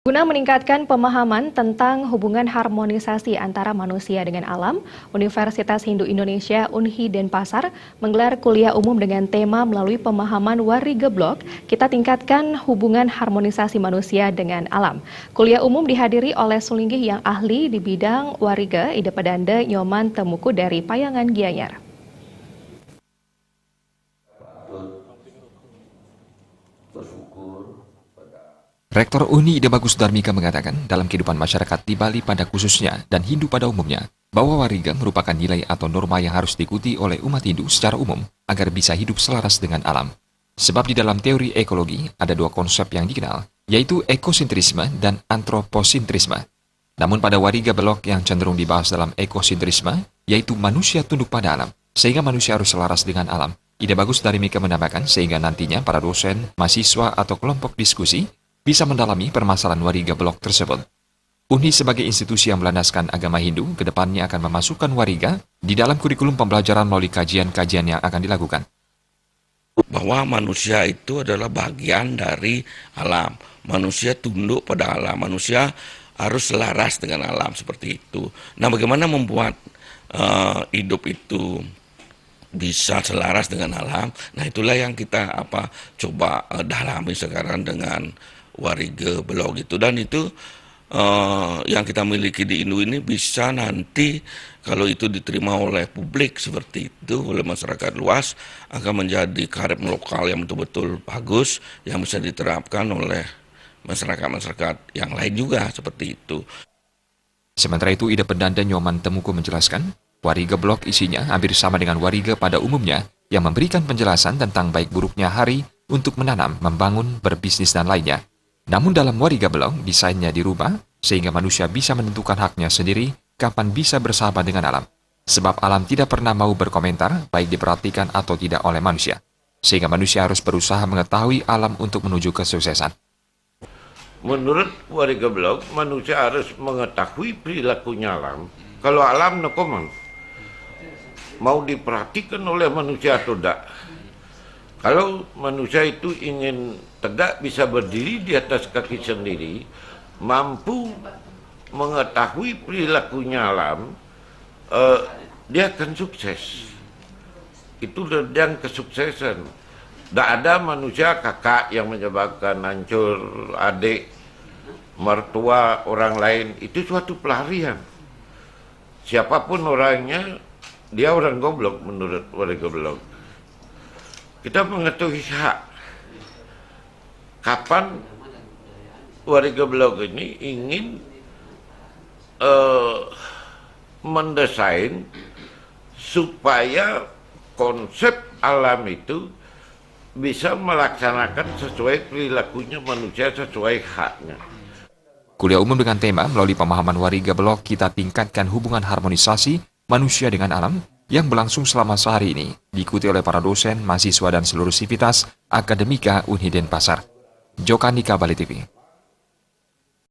Guna meningkatkan pemahaman tentang hubungan harmonisasi antara manusia dengan alam, Universitas Hindu Indonesia Unhi Denpasar menggelar kuliah umum dengan tema melalui pemahaman Warigeblok, kita tingkatkan hubungan harmonisasi manusia dengan alam. Kuliah umum dihadiri oleh Sulinggih yang ahli di bidang Warige, Ide Pedanda Nyoman Temuku dari Payangan Gianyar. Rektor Unhi Ide Bagus Darmika mengatakan dalam kehidupan masyarakat di Bali pada khususnya dan Hindu pada umumnya, bahwa wariga merupakan nilai atau norma yang harus diikuti oleh umat Hindu secara umum agar bisa hidup selaras dengan alam. Sebab di dalam teori ekologi ada dua konsep yang dikenal, yaitu ekosentrisme dan antroposentrisme. Namun pada Warigeblok yang cenderung dibahas dalam ekosentrisme, yaitu manusia tunduk pada alam, sehingga manusia harus selaras dengan alam. Ide Bagus Darmika menambahkan sehingga nantinya para dosen, mahasiswa atau kelompok diskusi bisa mendalami permasalahan Warigeblok tersebut. Unhi sebagai institusi yang melandaskan agama Hindu, kedepannya akan memasukkan wariga di dalam kurikulum pembelajaran melalui kajian-kajian yang akan dilakukan. Bahwa manusia itu adalah bagian dari alam. Manusia tunduk pada alam. Manusia harus selaras dengan alam seperti itu. Nah, bagaimana membuat hidup itu bisa selaras dengan alam? Nah, itulah yang kita coba dalami sekarang dengan Warigeblok itu, dan itu yang kita miliki di Hindu ini bisa nanti kalau itu diterima oleh publik seperti itu, oleh masyarakat luas, akan menjadi karya lokal yang betul-betul bagus yang bisa diterapkan oleh masyarakat-masyarakat yang lain juga seperti itu. Sementara itu, Ide Pedanda Nyoman Temuku menjelaskan, Warigeblok isinya hampir sama dengan wariga pada umumnya yang memberikan penjelasan tentang baik buruknya hari untuk menanam, membangun, berbisnis, dan lainnya. Namun dalam Warigeblok, desainnya dirubah sehingga manusia bisa menentukan haknya sendiri kapan bisa bersahabat dengan alam. Sebab alam tidak pernah mau berkomentar, baik diperhatikan atau tidak oleh manusia. Sehingga manusia harus berusaha mengetahui alam untuk menuju kesuksesan. Menurut Warigeblok, manusia harus mengetahui perilakunya alam. Kalau alam no comment, mau diperhatikan oleh manusia atau tidak. Kalau manusia itu ingin tegak bisa berdiri di atas kaki sendiri, mampu mengetahui perilakunya alam, dia akan sukses. Itu yang kesuksesan. Tidak ada manusia kakak yang menyebabkan hancur adik, mertua orang lain. Itu suatu pelarian. Siapapun orangnya, dia orang goblok menurut Warigeblok. Kita mengetahui hak. Kapan Warigeblok ini ingin mendesain supaya konsep alam itu bisa melaksanakan sesuai perilakunya manusia, sesuai haknya. Kuliah umum dengan tema melalui pemahaman Warigeblok kita tingkatkan hubungan harmonisasi manusia dengan alam yang berlangsung selama sehari ini, diikuti oleh para dosen, mahasiswa, dan seluruh sivitas Akademika Unhi Denpasar. Jokanika, Bali TV.